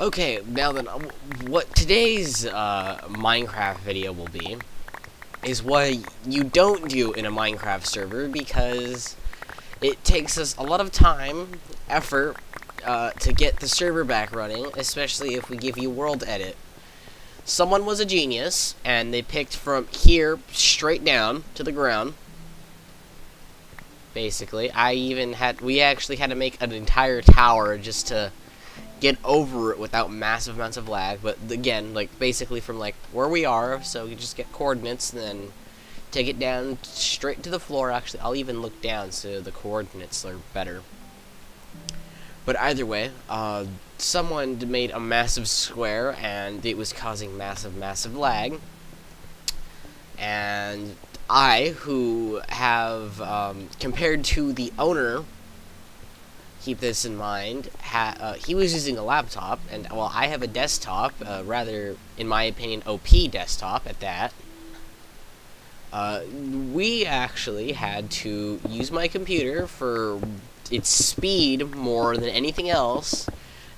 Okay, now then, what today's Minecraft video will be is what you don't do in a Minecraft server, because it takes us a lot of time, effort, to get the server back running, especially if we give you world edit. Someone was a genius, and they picked from here straight down to the ground. Basically, we actually had to make an entire tower just to get over it without massive amounts of lag. But again, like, basically from like where we are, so you just get coordinates and then take it down straight to the floor. Actually, I'll even look down so the coordinates are better. But either way, someone made a massive square and it was causing massive lag. And I, who have, compared to the owner, keep this in mind, he was using a laptop, and, well, I have a desktop, rather, in my opinion, OP desktop at that. We actually had to use my computer for its speed more than anything else,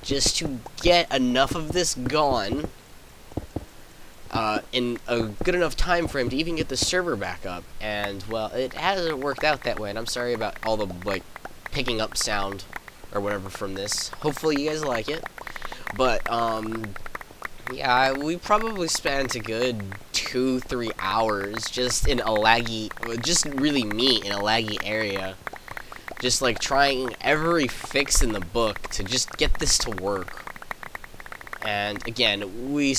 just to get enough of this gone, in a good enough time frame to even get the server back up. And, well, it hasn't worked out that way, and I'm sorry about all the, like, picking up sound or whatever from this. Hopefully you guys like it. But, yeah, we probably spent a good 2-3 hours just in a laggy, just really me in a laggy area. Just, like, trying every fix in the book to just get this to work. And, again, we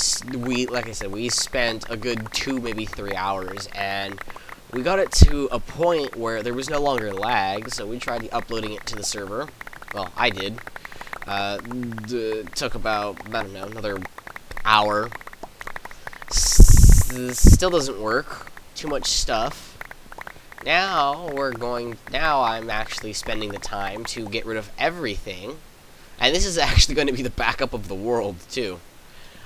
like I said, we spent a good 2, maybe 3 hours, and we got it to a point where there was no longer lag, so we tried uploading it to the server. Well, I did. Took about, I don't know, another hour. Still doesn't work. Too much stuff. Now I'm actually spending the time to get rid of everything. And this is actually going to be the backup of the world, too.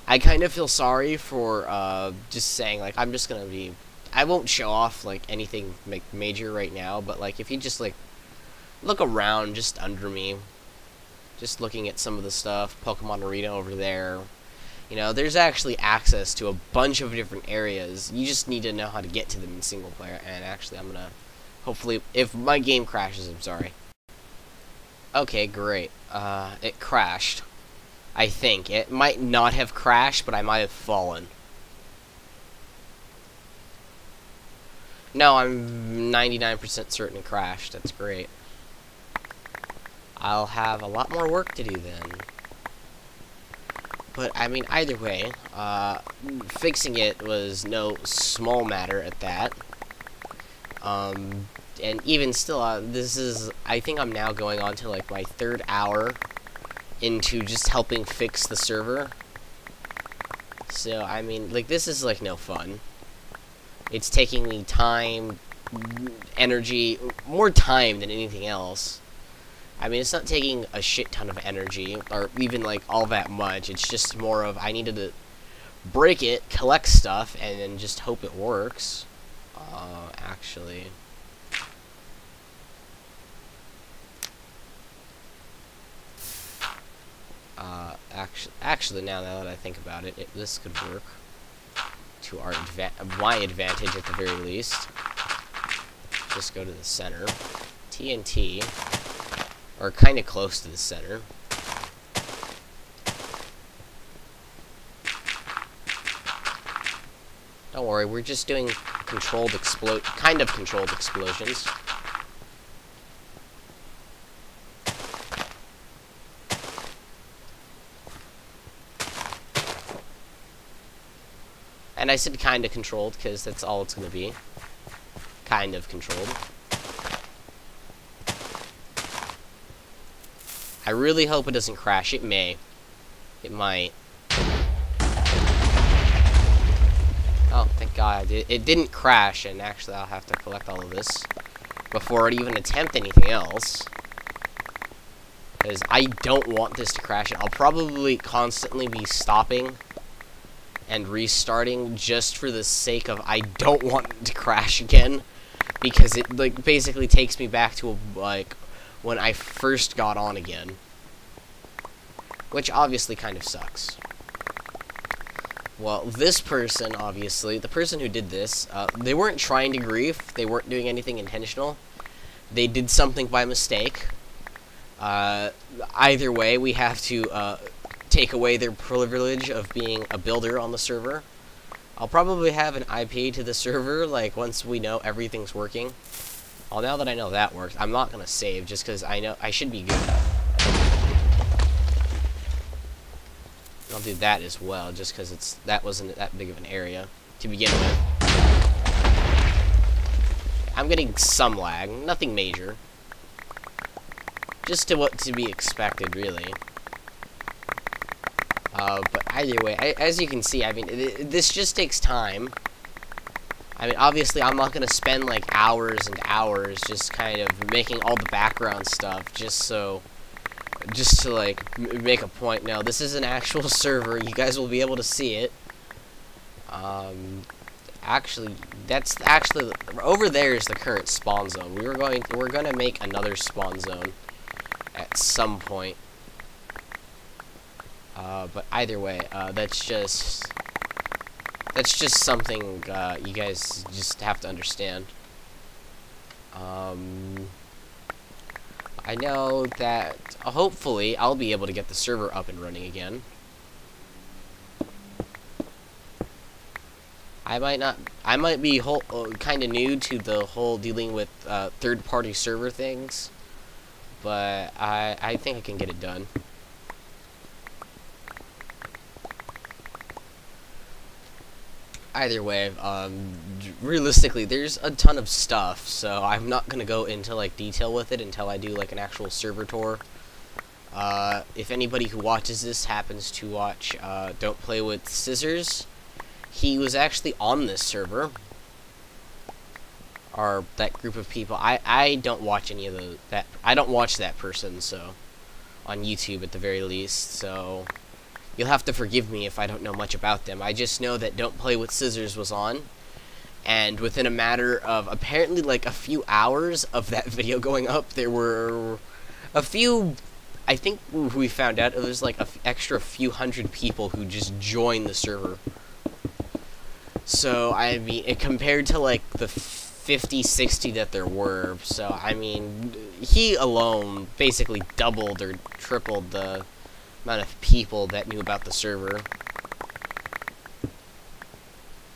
I kind of feel sorry for, just saying, like, I'm just going to be... I won't show off, like, anything major right now, but, like, if you just, like, look around just under me, just looking at some of the stuff, Pokemon Arena over there, you know, there's actually access to a bunch of different areas. You just need to know how to get to them in single player, and actually I'm going to, hopefully, if my game crashes, I'm sorry. Okay, great. It crashed. I think. It might not have crashed, but I might have fallen. No, I'm 99% certain it crashed. That's great. I'll have a lot more work to do then. But, I mean, either way, fixing it was no small matter at that. And even still, I think I'm now going on to, like, my 3rd hour into just helping fix the server. So, I mean, like, this is, like, no fun. It's taking me time, energy, more time than anything else. I mean, it's not taking a shit ton of energy, or even, like, all that much. It's just more of, I needed to break it, collect stuff, and then just hope it works. Actually... Actually, now that I think about it, this could work to my advantage at the very least. Just go to the center. TNT, or kind of close to the center. Don't worry, we're just doing controlled explosions. And I said kind of controlled because that's all it's going to be. Kind of controlled. I really hope it doesn't crash. It may. It might. Oh, thank God. It didn't crash, and actually I'll have to collect all of this before I even attempt anything else. Because I don't want this to crash. I'll probably constantly be stopping and restarting just for the sake of I don't want it to crash again, because it, like, basically takes me back to, like, when I first got on again. which obviously kind of sucks. Well, this person, obviously, the person who did this, they weren't trying to grief. They weren't doing anything intentional. They did something by mistake. Either way, we have to take away their privilege of being a builder on the server. I'll probably have an IP to the server, like, once we know everything's working. Well, now that I know that works, I'm not going to save, just because I know I should be good. I'll do that as well, just because that wasn't that big of an area to begin with. I'm getting some lag, nothing major. Just to what to be expected, really. But either way, as you can see, I mean, this just takes time. I mean, obviously, I'm not going to spend, like, hours and hours just kind of making all the background stuff just to, like, make a point. No, this is an actual server. You guys will be able to see it. Actually, over there is the current spawn zone. We're going to make another spawn zone at some point. But either way, that's just something you guys just have to understand. I know that hopefully I'll be able to get the server up and running again. I might be kind of new to the whole dealing with third-party server things, but I think I can get it done. Either way, realistically, there's a ton of stuff, so I'm not gonna go into like detail with it until I do like an actual server tour. If anybody who watches this happens to watch Don't Play with Scissors, he was actually on this server, or that group of people. I don't watch any of I don't watch that person, so on YouTube at the very least, so you'll have to forgive me if I don't know much about them. I just know that Don't Play with Scissors was on, and within a matter of apparently like a few hours of that video going up, there were a few, I think we found out it was like an extra few hundred people who just joined the server. So, I mean, compared to like the 50, 60 that there were, so I mean, he alone basically doubled or tripled the amount of people that knew about the server.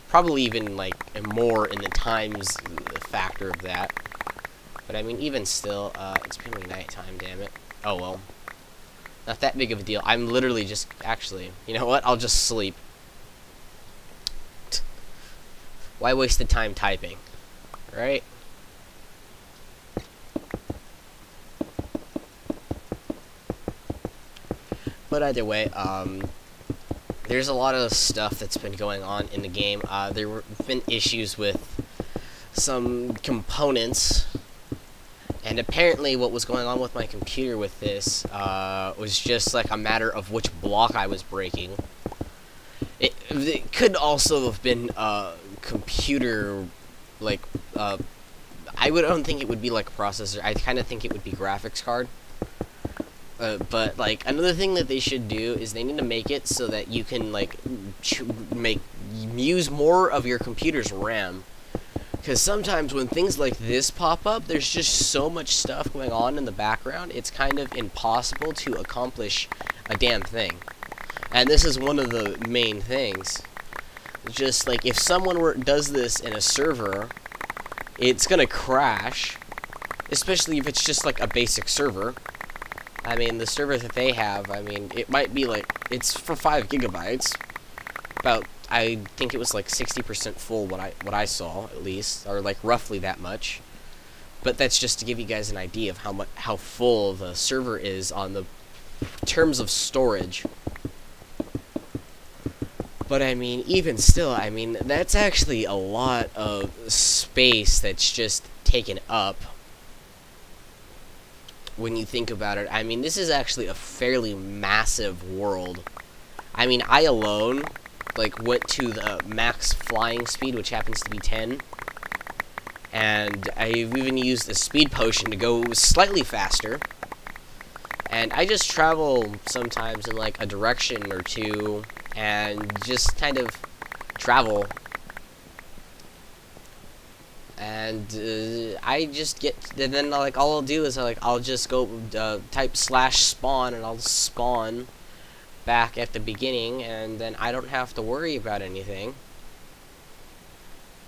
Probably even like more in the times factor of that. But I mean, even still, it's becoming nighttime, damn it. Oh well. Not that big of a deal. I'm literally just, actually, you know what? I'll just sleep. Why waste the time typing? Right? But either way, there's a lot of stuff that's been going on in the game. There have been issues with some components, and apparently what was going on with my computer with this was just like a matter of which block I was breaking. It could also have been computer, like, I don't think it would be like a processor. I kind of think it would be graphics card. But like another thing that they should do is they need to make it so that you can like use more of your computer's RAM. Because sometimes when things like this pop up, there's just so much stuff going on in the background, it's kind of impossible to accomplish a damn thing. And this is one of the main things. Just like if someone does this in a server, it's gonna crash, especially if it's just like a basic server. I mean, the server that they have, I mean, it might be like, it's for 5 gigabytes. About, I think it was like 60% full, what I saw, at least, or like roughly that much. But that's just to give you guys an idea of how full the server is on the terms of storage. But I mean, even still, I mean, that's actually a lot of space that's just taken up. When you think about it, I mean, this is actually a fairly massive world. I mean, I alone, like, went to the max flying speed, which happens to be 10. And I've even used a speed potion to go slightly faster. And I just travel sometimes in like a direction or two and just kind of travel. And I just get, and then like all I'll do is I'll just go type /spawn and I'll spawn back at the beginning, and then I don't have to worry about anything.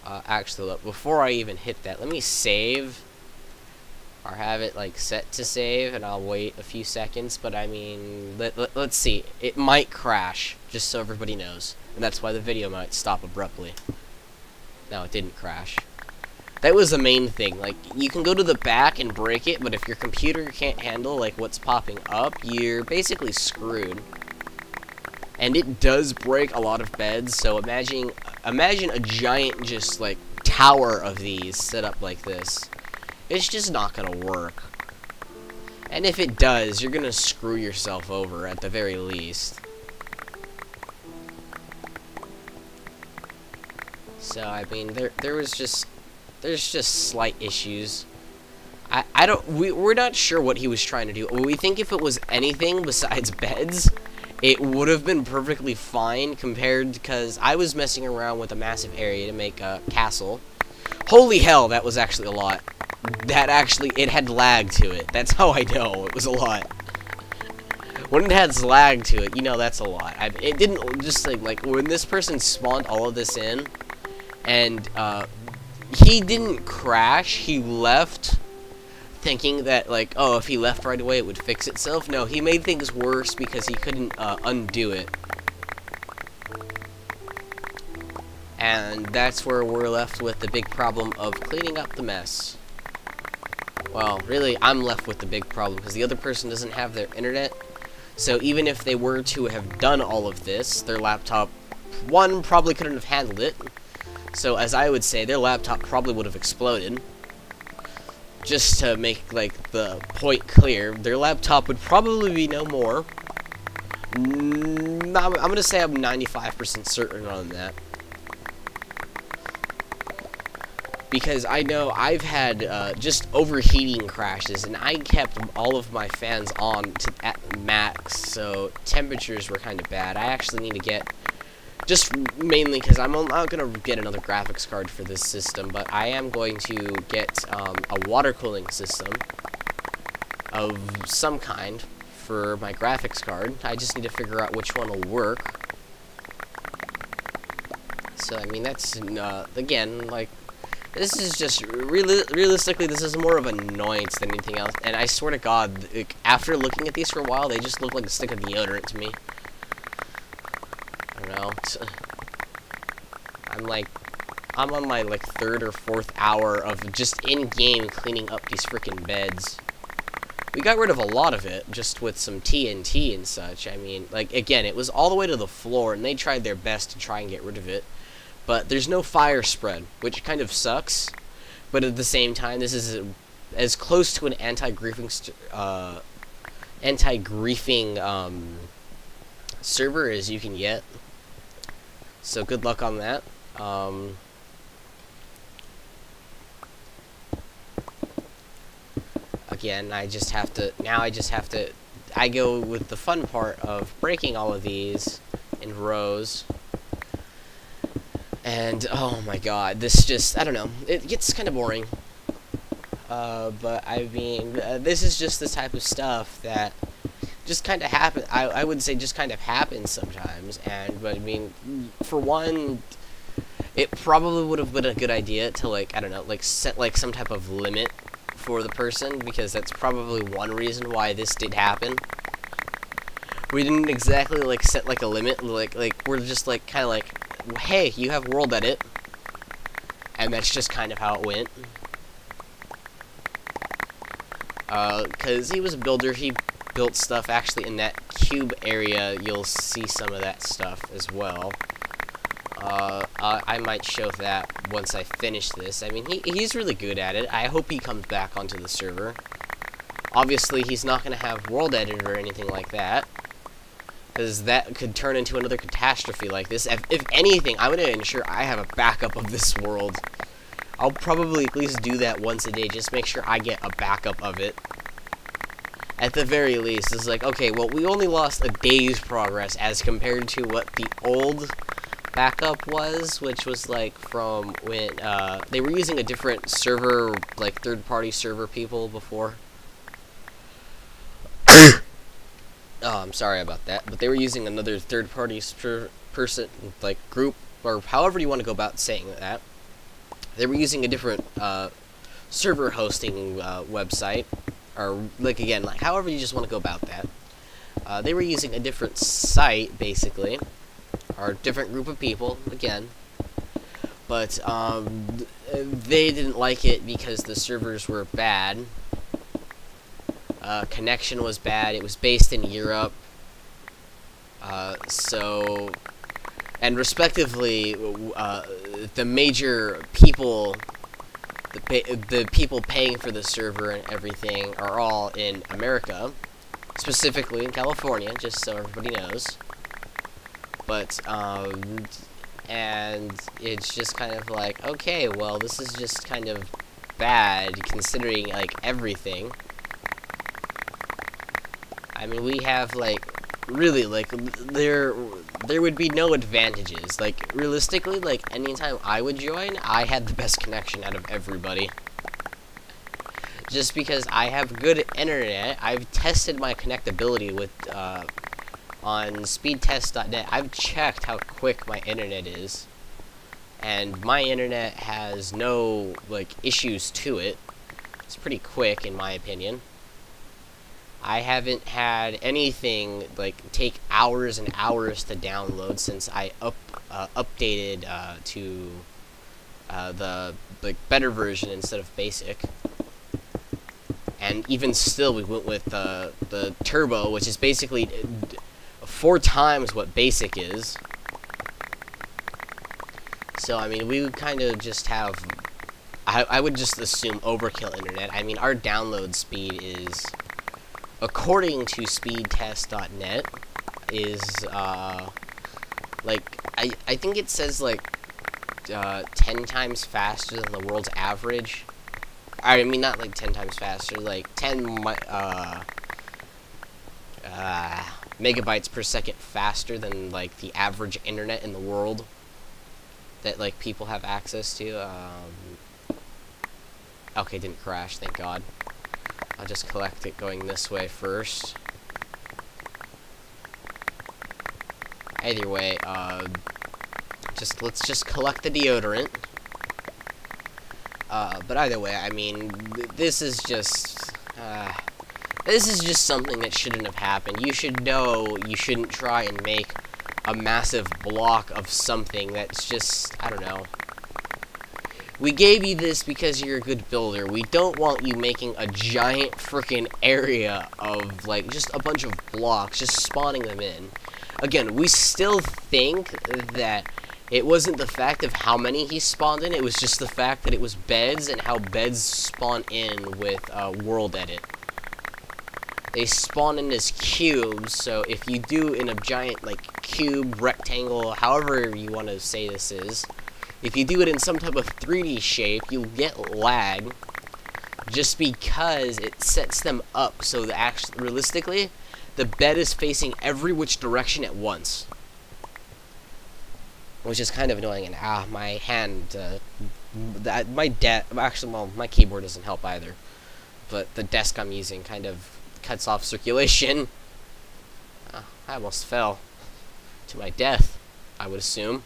Actually, look, before I even hit that, let me save, or have it like set to save, and I'll wait a few seconds. But I mean, let's see, it might crash, just so everybody knows, and that's why the video might stop abruptly. No, it didn't crash. That was the main thing. Like, you can go to the back and break it, but if your computer can't handle like what's popping up, you're basically screwed. And it does break a lot of beds, so imagine a giant just like tower of these set up like this. It's just not gonna work. And if it does, you're gonna screw yourself over at the very least. So I mean, there's just slight issues. We're not sure what he was trying to do. We think if it was anything besides beds, it would have been perfectly fine compared, because I was messing around with a massive area to make a castle. Holy hell, that was actually a lot. It had lag to it. That's how I know it was a lot. When it has lag to it, you know that's a lot. It didn't just like when this person spawned all of this in, and he didn't crash. He left thinking that, like, oh, if he left right away it would fix itself. No, he made things worse because he couldn't undo it. And that's where we're left with the big problem of cleaning up the mess. Well, really, I'm left with the big problem because the other person doesn't have their internet. So even if they were to have done all of this, their laptop, one, probably couldn't have handled it. So as I would say, their laptop probably would have exploded. Just to make, like, the point clear, their laptop would probably be no more. I'm gonna say I'm 95% certain on that. Because I know I've had just overheating crashes, and I kept all of my fans on at max, so temperatures were kind of bad. I actually need to get, just mainly because I'm not going to get another graphics card for this system, but I am going to get a water cooling system of some kind for my graphics card. I just need to figure out which one will work. So, I mean, that's, again, like, this is just, realistically, this is more of an annoyance than anything else. And I swear to God, like, after looking at these for a while, they just look like a stick of deodorant to me. I don't know. I'm on my, like, 3rd or 4th hour of just in-game cleaning up these freaking beds. We got rid of a lot of it, just with some TNT and such. I mean, like, again, it was all the way to the floor, and they tried their best to try and get rid of it. But there's no fire spread, which kind of sucks. But at the same time, this is as close to an anti-griefing server as you can get. So good luck on that. Again, I go with the fun part of breaking all of these in rows. And, oh my god, this just, I don't know, it gets kind of boring. But, I mean, this is just the type of stuff that just kind of happens, I would say just kind of happens sometimes. But, I mean, for one, it probably would have been a good idea to, like, I don't know, like, set, like, some type of limit for the person, because that's probably one reason why this did happen. We didn't exactly, like, set, like, a limit, like, we're just, like, kind of like, hey, you have world edit, and that's just kind of how it went. Because he was a builder, he built stuff actually in that cube area. You'll see some of that stuff as well. I might show that once I finish this. I mean, he's really good at it. I hope he comes back onto the server. Obviously, he's not going to have world edit or anything like that, because that could turn into another catastrophe like this. If anything, I'm going to ensure I have a backup of this world. I'll probably at least do that once a day, just make sure I get a backup of it. At the very least, it's like, okay, well, we only lost a day's progress as compared to what the old backup was, which was like from when they were using a different server, like third-party server people before. Oh, I'm sorry about that, but they were using another third-party person, like group, or however you want to go about saying that. They were using a different server hosting website, or like again, like however you just want to go about that. They were using a different site, basically, or a different group of people, again. But they didn't like it because the servers were bad. Connection was bad. It was based in Europe. And respectively, the major people, the people paying for the server and everything are all in America, specifically in California, just so everybody knows. But, and it's just kind of like, okay, well, this is just kind of bad, considering, like, everything. I mean, we have, like, really, like, there would be no advantages. Like, realistically, like, anytime I would join, I had the best connection out of everybody. Just because I have good internet, I've tested my connectability with, on speedtest.net. I've checked how quick my internet is. And my internet has no, like, issues to it. It's pretty quick, in my opinion. I haven't had anything like take hours and hours to download since I updated to the better version instead of basic. And even still, we went with the turbo, which is basically 4 times what basic is. So I mean, we would kind of just have. I would just assume overkill internet. I mean, our download speed is, according to speedtest.net, is, like, I think it says, like, 10 times faster than the world's average. I mean, not, like, 10 times faster, like, 10, megabytes per second faster than, like, the average internet in the world that, like, people have access to. Okay, didn't crash, thank God. I'll just collect it going this way first. Either way, let's just collect the deodorant. But either way, I mean, this is just something that shouldn't have happened. You should know you shouldn't try and make a massive block of something that's just, I don't know. We gave you this because you're a good builder. We don't want you making a giant frickin' area of, like, just a bunch of blocks, just spawning them in. Again, we still think that it wasn't the fact of how many he spawned in, it was just the fact that it was beds and how beds spawn in with World Edit. They spawn in as cubes, so if you do in a giant, like, cube, rectangle, however you want to say this is, if you do it in some type of 3D shape, you'll get lag, just because it sets them up so that realistically, the bed is facing every which direction at once. Which is kind of annoying, and my hand, actually, well, my keyboard doesn't help either, but the desk I'm using kind of cuts off circulation. I almost fell to my death, I would assume.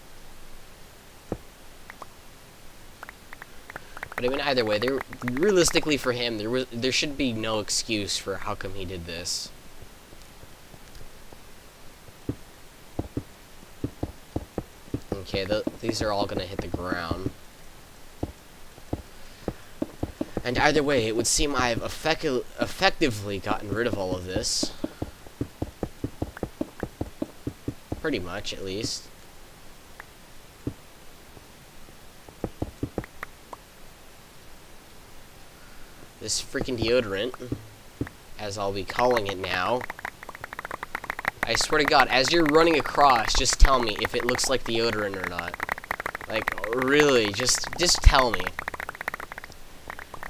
But I mean, either way, realistically for him, there should be no excuse for how come he did this. Okay, these are all gonna hit the ground. And either way, it would seem I've effectively gotten rid of all of this. Pretty much, at least. This freaking deodorant, as I'll be calling it now. I swear to God, as you're running across, just tell me if it looks like deodorant or not. Like, really, just tell me.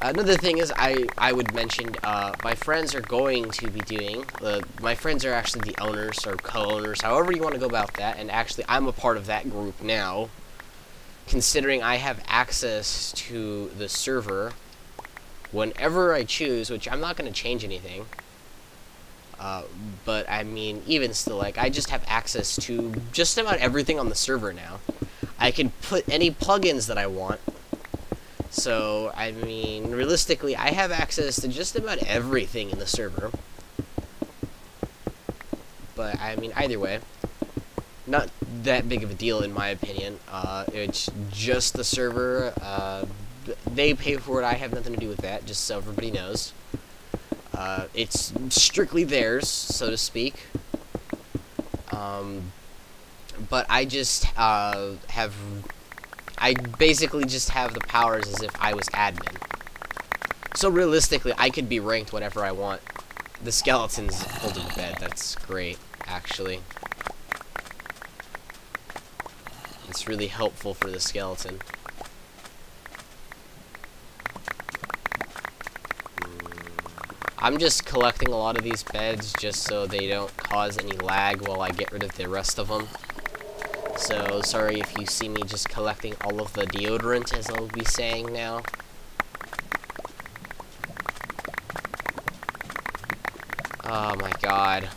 Another thing is I would mention my friends are going to be doing my friends are actually the owners or co-owners, however you want to go about that, and actually I'm a part of that group now, considering I have access to the server whenever I choose, which I'm not going to change anything. But I mean, even still, like, I just have access to just about everything on the server now. I can put any plugins that I want. So, I mean, realistically, I have access to just about everything in the server. But, I mean, either way, not that big of a deal in my opinion. It's just the server. They pay for it. I have nothing to do with that, just so everybody knows. It's strictly theirs, so to speak. But I just I basically just have the powers as if I was admin. So realistically, I could be ranked whatever I want. The skeleton's holding the bed. That's great, actually. It's really helpful for the skeleton. I'm just collecting a lot of these beds just so they don't cause any lag while I get rid of the rest of them. So, sorry if you see me just collecting all of the deodorant, as I'll be saying now. Oh my god.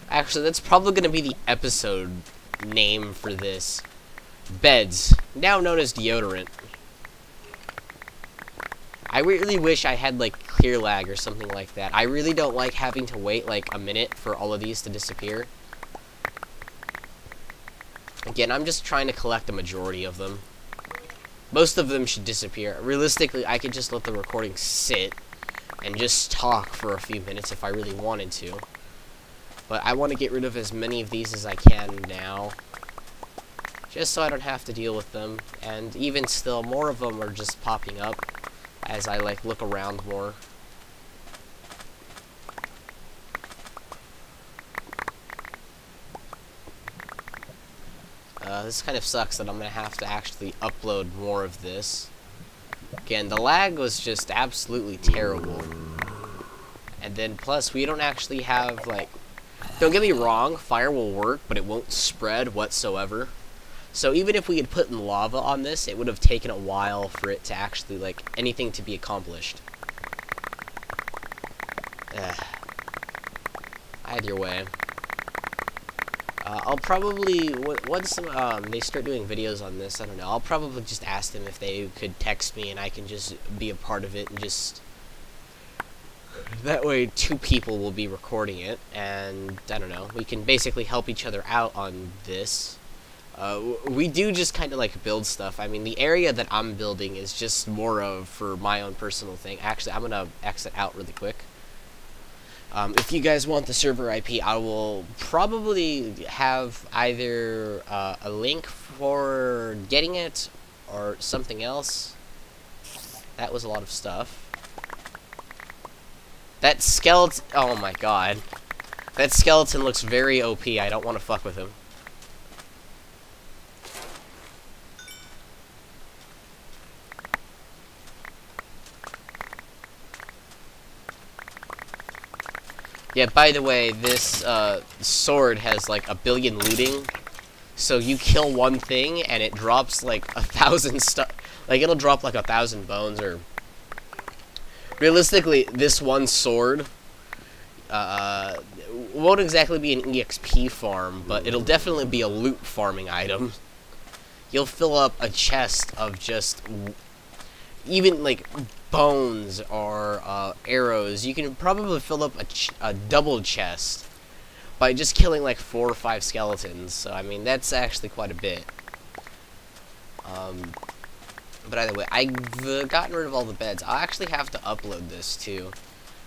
Actually, that's probably going to be the episode name for this. Beds, now known as deodorant. I really wish I had, like, clear lag or something like that. I really don't like having to wait, like, a minute for all of these to disappear. Again, I'm just trying to collect a majority of them. Most of them should disappear. Realistically, I could just let the recording sit and just talk for a few minutes if I really wanted to. But I want to get rid of as many of these as I can now, just so I don't have to deal with them. And even still, more of them are just popping up as I, like, look around more. This kind of sucks that I'm gonna have to actually upload more of this. Again, the lag was just absolutely terrible. And then plus, we don't actually have, like, don't get me wrong, fire will work, but it won't spread whatsoever. So even if we had put in lava on this, it would have taken a while for it to actually, like, anything to be accomplished. Either way. I'll probably, once they start doing videos on this, I don't know, I'll probably just ask them if they could text me and I can just be a part of it and just... That way, 2 people will be recording it, and, I don't know, we can basically help each other out on this. We do just kind of, like, build stuff. I mean, the area that I'm building is just more of for my own personal thing. Actually, I'm gonna exit out really quick. If you guys want the server IP, I will probably have either a link for getting it or something else. That was a lot of stuff. That skeleton... Oh my god. That skeleton looks very OP. I don't want to fuck with him. Yeah, by the way, this sword has like 1 billion looting. So you kill one thing and it drops like 1,000 stuff. Like, it'll drop like 1,000 bones or... Realistically, this one sword won't exactly be an EXP farm, but it'll definitely be a loot farming item. You'll fill up a chest of just... even like bones or arrows. You can probably fill up a double chest by just killing like 4 or 5 skeletons. So I mean, that's actually quite a bit. But either way, I've gotten rid of all the beds. I'll actually have to upload this too.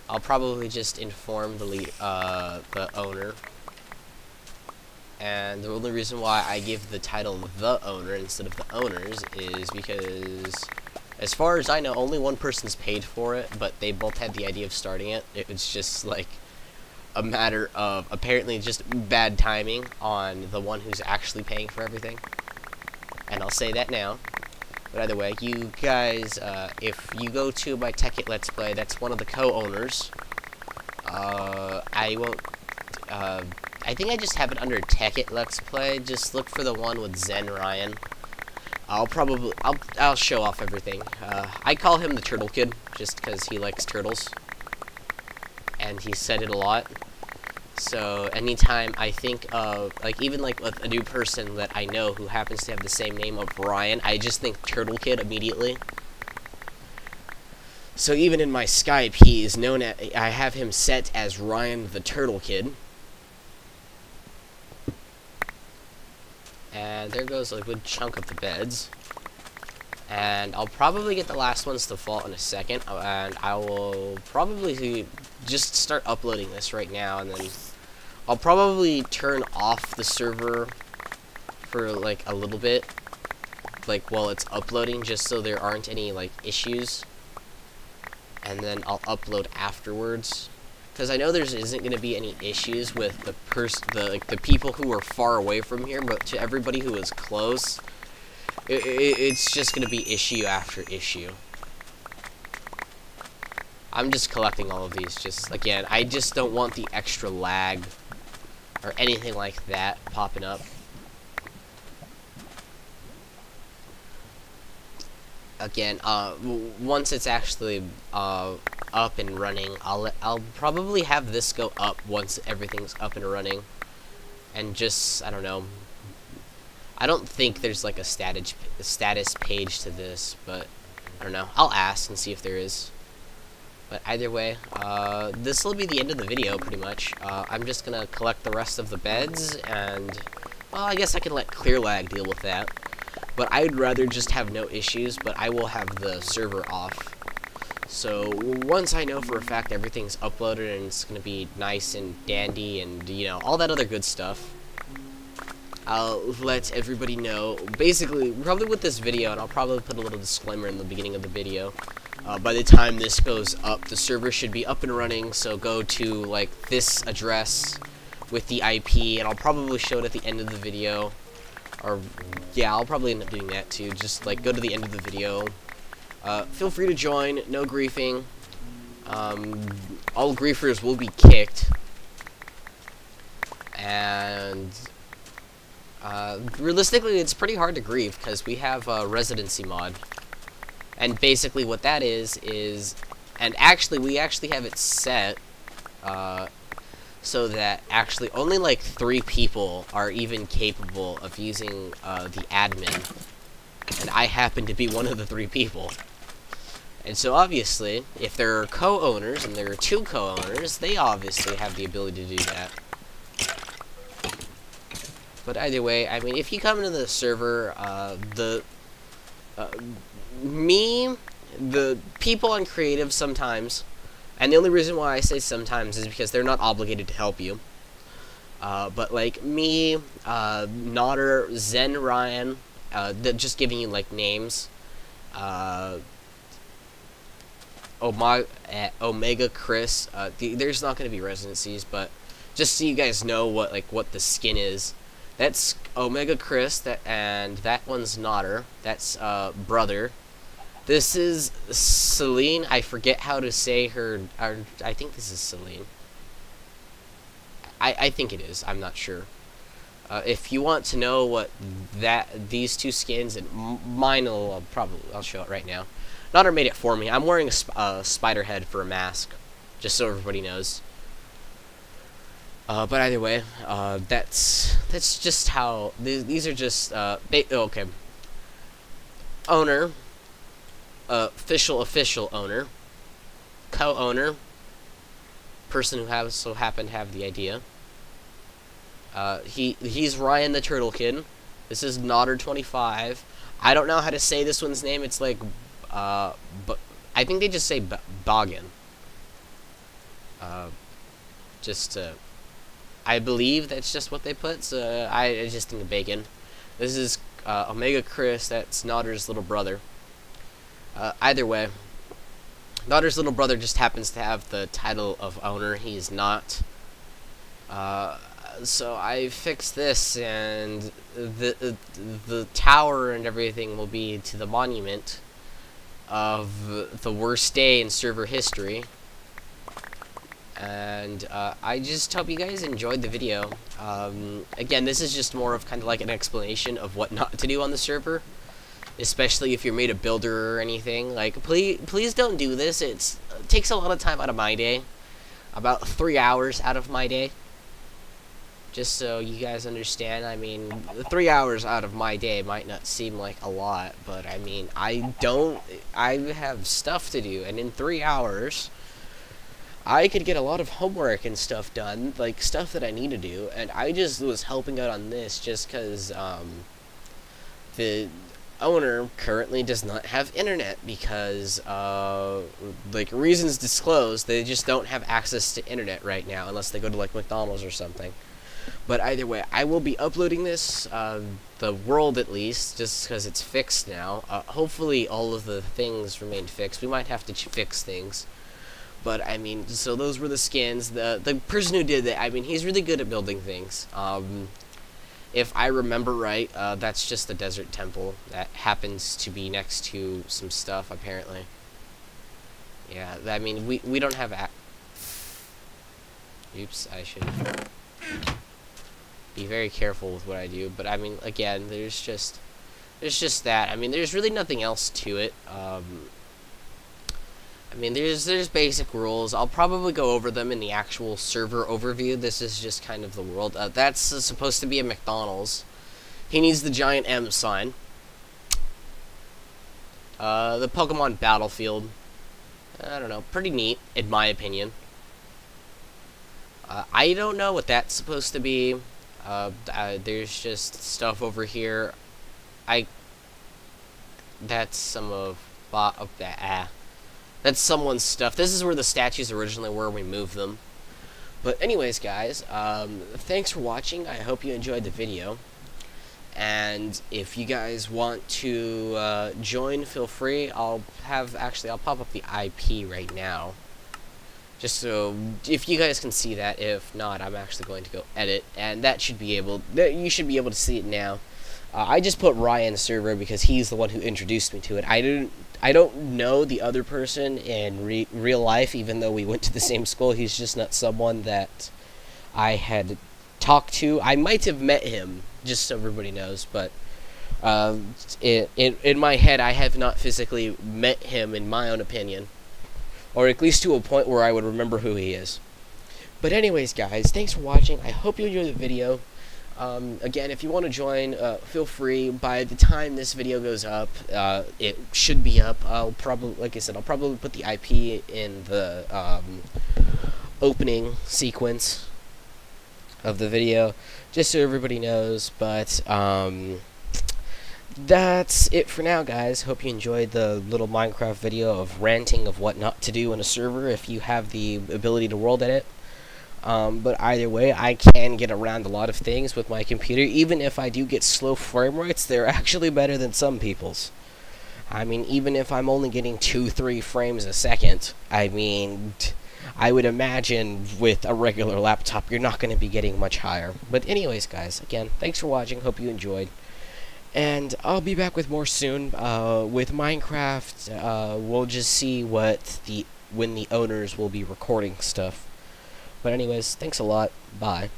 I'll probably just inform the owner. And the only reason why I give the title the owner instead of the owners is because, as far as I know, only one person's paid for it, but they both had the idea of starting it. It's just like a matter of apparently just bad timing on the one who's actually paying for everything. And I'll say that now. But either way, you guys, if you go to my Tekkit Let's Play, that's one of the co-owners. I won't, I think I just have it under Tekkit Let's Play. Just look for the one with Zen Ryan. I'll show off everything. I call him the Turtle Kid, just because he likes turtles. And he said it a lot. So, anytime I think of, like, even, like, with a new person that I know who happens to have the same name of Ryan, I just think Turtle Kid immediately. So, even in my Skype, he is known as, I have him set as Ryan the Turtle Kid. And there goes a good chunk of the beds. And I'll probably get the last ones to fall in a second, and I will probably just start uploading this right now, and then I'll probably turn off the server for like a little bit, like while it's uploading, just so there aren't any like issues, and then I'll upload afterwards, because I know there isn't going to be any issues with the people who are far away from here, but to everybody who is close, it's just going to be issue after issue. I'm just collecting all of these, just, again, I just don't want the extra lag or anything like that popping up. Again, once it's actually up and running, I'll probably have this go up once everything's up and running, and just, I don't know, I don't think there's like a status page to this, but I don't know. I'll ask and see if there is. But either way, this will be the end of the video, pretty much. I'm just gonna collect the rest of the beds, and, well, I guess I can let ClearLag deal with that. But I'd rather just have no issues, but I will have the server off. So, once I know for a fact everything's uploaded and it's gonna be nice and dandy and, you know, all that other good stuff, I'll let everybody know, basically, probably with this video, and I'll probably put a little disclaimer in the beginning of the video. By the time this goes up, the server should be up and running, so go to, like, this address with the IP, and I'll probably show it at the end of the video. Or, yeah, I'll probably end up doing that too, just, like, go to the end of the video. Feel free to join, no griefing. All griefers will be kicked. And realistically, it's pretty hard to grieve, because we have a residency mod. And basically what that is, and actually, we actually have it set, so that actually only like 3 people are even capable of using, the admin. And I happen to be one of the 3 people. And so obviously, if there are co-owners, and there are 2 co-owners, they obviously have the ability to do that. But either way, I mean, if you come into the server, the people on creative sometimes, and the only reason why I say sometimes is because they're not obligated to help you. But like me, Nodder, Zen Ryan, just giving you like names, Omega Chris, there's not going to be residencies, but just so you guys know what the skin is. That's Omega Chris, and that one's Nodder. That's brother. This is Celine. I forget how to say her. I think this is Celine. I think it is. I'm not sure. If you want to know what these 2 skins, and mine will I'll show it right now. Nodder made it for me. I'm wearing a spider head for a mask, just so everybody knows. But either way, that's just how these are just okay. Owner, official owner, co-owner, person who so happened to have the idea. He's Ryan the Turtle Kid. This is Nodder25. I don't know how to say this one's name. It's like but I think they just say Boggin. I believe that's just what they put, so I just think of bacon. This is Omega Chris, that's Nodder's little brother. Either way, Nodder's little brother just happens to have the title of owner. He's not. so I fixed this, and the tower and everything will be to the monument of the worst day in server history. And I just hope you guys enjoyed the video. Again, this is just more of kind of like an explanation of what not to do on the server, especially if you're made a builder or anything. Like, please don't do this. It takes a lot of time out of my day, about 3 hours out of my day. Just so you guys understand, I mean, 3 hours out of my day might not seem like a lot, but I mean, I have stuff to do, and in 3 hours, I could get a lot of homework and stuff done, like stuff that I need to do, and I just was helping out on this just because, the owner currently does not have internet because, like, reasons disclosed, they just don't have access to internet right now, unless they go to, like, McDonald's or something. But either way, I will be uploading this, the world at least, just because it's fixed now. Hopefully all of the things remain fixed. We might have to fix things. But, I mean, so those were the skins. The person who did that, I mean, he's really good at building things. If I remember right, that's just the desert temple that happens to be next to some stuff, apparently. Yeah, I mean, we don't have Oops, I should be very careful with what I do, but I mean, again, there's just that. I mean, there's really nothing else to it. I mean, there's basic rules. I'll probably go over them in the actual server overview. This is just kind of the world. That's supposed to be a McDonald's. He needs the giant M sign. The Pokemon Battlefield. I don't know, pretty neat, in my opinion. I don't know what that's supposed to be. There's just stuff over here. That's some of that. That's someone's stuff. This is where the statues originally were. We moved them. But anyways, guys, thanks for watching. I hope you enjoyed the video. And if you guys want to join, feel free. I'll pop up the IP right now, just so if you guys can see that. If not, I'm actually going to go edit, and you should be able to see it now. I just put Ryan server because he's the one who introduced me to it. I don't know the other person in real life, even though we went to the same school. He's just not someone that I had talked to. I might have met him, just so everybody knows, but in my head, I have not physically met him, in my own opinion, or at least to a point where I would remember who he is. But anyways, guys, thanks for watching. I hope you enjoyed the video. Again, if you want to join, feel free. By the time this video goes up, it should be up. Like I said, I'll probably put the IP in the opening sequence of the video, just so everybody knows. But that's it for now, guys. Hope you enjoyed the little Minecraft video of ranting of what not to do in a server if you have the ability to world edit. But either way, I can get around a lot of things with my computer. Even if I do get slow frame rates, they're actually better than some people's. I mean, even if I'm only getting 2-3 frames a second, I mean, I would imagine with a regular laptop, you're not going to be getting much higher. But anyways, guys, again, thanks for watching. Hope you enjoyed. And I'll be back with more soon. With Minecraft, we'll just see when the owners will be recording stuff. But anyways, thanks a lot. Bye.